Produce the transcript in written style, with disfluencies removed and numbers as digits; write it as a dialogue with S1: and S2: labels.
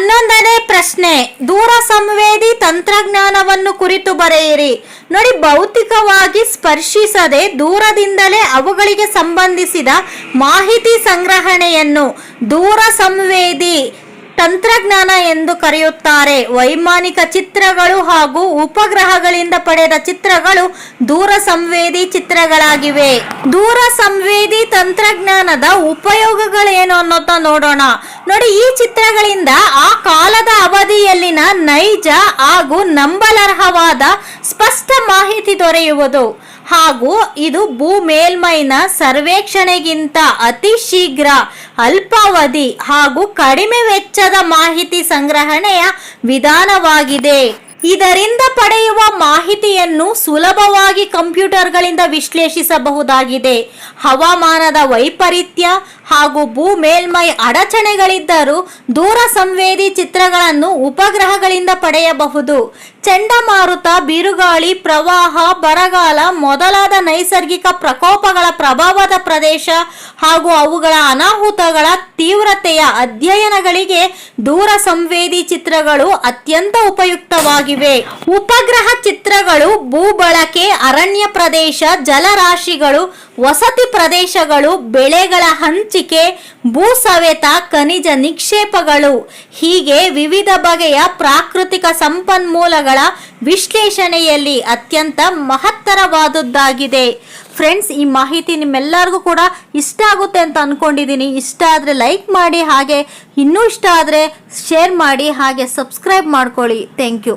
S1: 11ನೇ ಪ್ರಶ್ನೆ, ದೂರ ಸಂವೇದಿ ತಂತ್ರಜ್ಞಾನವನ್ನು ಕುರಿತು ಬರೆಯಿರಿ. ನೋಡಿ, ಭೌತಿಕವಾಗಿ ಸ್ಪರ್ಶಿಸದೆ ದೂರದಿಂದಲೇ ಅವುಗಳಿಗೆ ಸಂಬಂಧಿಸಿದ ಮಾಹಿತಿ ಸಂಗ್ರಹಣೆಯನ್ನು ದೂರ ಸಂವೇದಿ ತಂತ್ರಜ್ಞಾನ ಎಂದು ಕರೆಯುತ್ತಾರೆ. ವೈಮಾನಿಕ ಚಿತ್ರಗಳು ಹಾಗೂ ಉಪಗ್ರಹಗಳಿಂದ ಪಡೆದ ಚಿತ್ರಗಳು ದೂರ ಸಂವೇದಿ ಚಿತ್ರಗಳಾಗಿವೆ. ದೂರ ಸಂವೇದಿ ತಂತ್ರಜ್ಞಾನದ ಉಪಯೋಗಗಳೇನು ಅನ್ನೋದನ್ನ ನೋಡೋಣ. ನೋಡಿ, ಈ ಚಿತ್ರಗಳಿಂದ ಆ ಕಾಲದ ಅವಧಿಯಲ್ಲಿನ ನೈಜ ಹಾಗೂ ನಂಬಲರ್ಹವಾದ ಸ್ಪಷ್ಟ ಮಾಹಿತಿ ದೊರೆಯುವುದು ಹಾಗೂ ಇದು ಭೂ ಮೇಲ್ಮೈನ ಸರ್ವೇಕ್ಷಣೆಗಿಂತ ಅತಿ ಶೀಘ್ರ, ಅಲ್ಪಾವಧಿ ಹಾಗೂ ಕಡಿಮೆ ವೆಚ್ಚದ ಮಾಹಿತಿ ಸಂಗ್ರಹಣೆಯ ವಿಧಾನವಾಗಿದೆ. ಇದರಿಂದ ಪಡೆಯುವ ಮಾಹಿತಿಯನ್ನು ಸುಲಭವಾಗಿ ಕಂಪ್ಯೂಟರ್ಗಳಿಂದ ವಿಶ್ಲೇಷಿಸಬಹುದಾಗಿದೆ. ಹವಾಮಾನದ ವೈಪರೀತ್ಯ ಹಾಗೂ ಭೂ ಮೇಲ್ಮೈ ಅಡಚಣೆಗಳಿದ್ದರೂ ದೂರ ಸಂವೇದಿ ಚಿತ್ರಗಳನ್ನು ಉಪಗ್ರಹಗಳಿಂದ ಪಡೆಯಬಹುದು. ಚಂಡಮಾರುತ, ಬಿರುಗಾಳಿ, ಪ್ರವಾಹ, ಬರಗಾಲ ಮೊದಲಾದ ನೈಸರ್ಗಿಕ ಪ್ರಕೋಪಗಳ ಪ್ರಭಾವದ ಪ್ರದೇಶ ಹಾಗೂ ಅವುಗಳ ಅನಾಹುತಗಳ ತೀವ್ರತೆಯ ಅಧ್ಯಯನಗಳಿಗೆ ದೂರ ಸಂವೇದಿ ಚಿತ್ರಗಳು ಅತ್ಯಂತ ಉಪಯುಕ್ತವಾಗಿವೆ. ಉಪಗ್ರಹ ಚಿತ್ರಗಳು ಭೂ ಬಳಕೆ, ಅರಣ್ಯ ಪ್ರದೇಶ, ಜಲರಾಶಿಗಳು, ವಸತಿ ಪ್ರದೇಶಗಳು, ಬೆಳೆಗಳ ಹಂಚಿಕೆ, ಭೂ ಸವೆತ, ಖನಿಜ ನಿಕ್ಷೇಪಗಳು ಹೀಗೆ ವಿವಿಧ ಬಗೆಯ ಪ್ರಾಕೃತಿಕ ಸಂಪನ್ಮೂಲಗಳ ವಿಶ್ಲೇಷಣೆಯಲ್ಲಿ ಅತ್ಯಂತ ಮಹತ್ತರವಾದದ್ದಾಗಿದೆ. ಫ್ರೆಂಡ್ಸ್, ಈ ಮಾಹಿತಿ ನಿಮ್ಮೆಲ್ಲರಿಗೂ ಕೂಡ ಇಷ್ಟ ಆಗುತ್ತೆ ಅಂತ ಅನ್ಕೊಂಡಿದ್ದೀನಿ. ಇಷ್ಟ ಆದರೆ ಲೈಕ್ ಮಾಡಿ, ಹಾಗೆ ಇನ್ನೂ ಇಷ್ಟ ಆದರೆ ಶೇರ್ ಮಾಡಿ, ಹಾಗೆ ಸಬ್ಸ್ಕ್ರೈಬ್ ಮಾಡ್ಕೊಳ್ಳಿ. Thank you.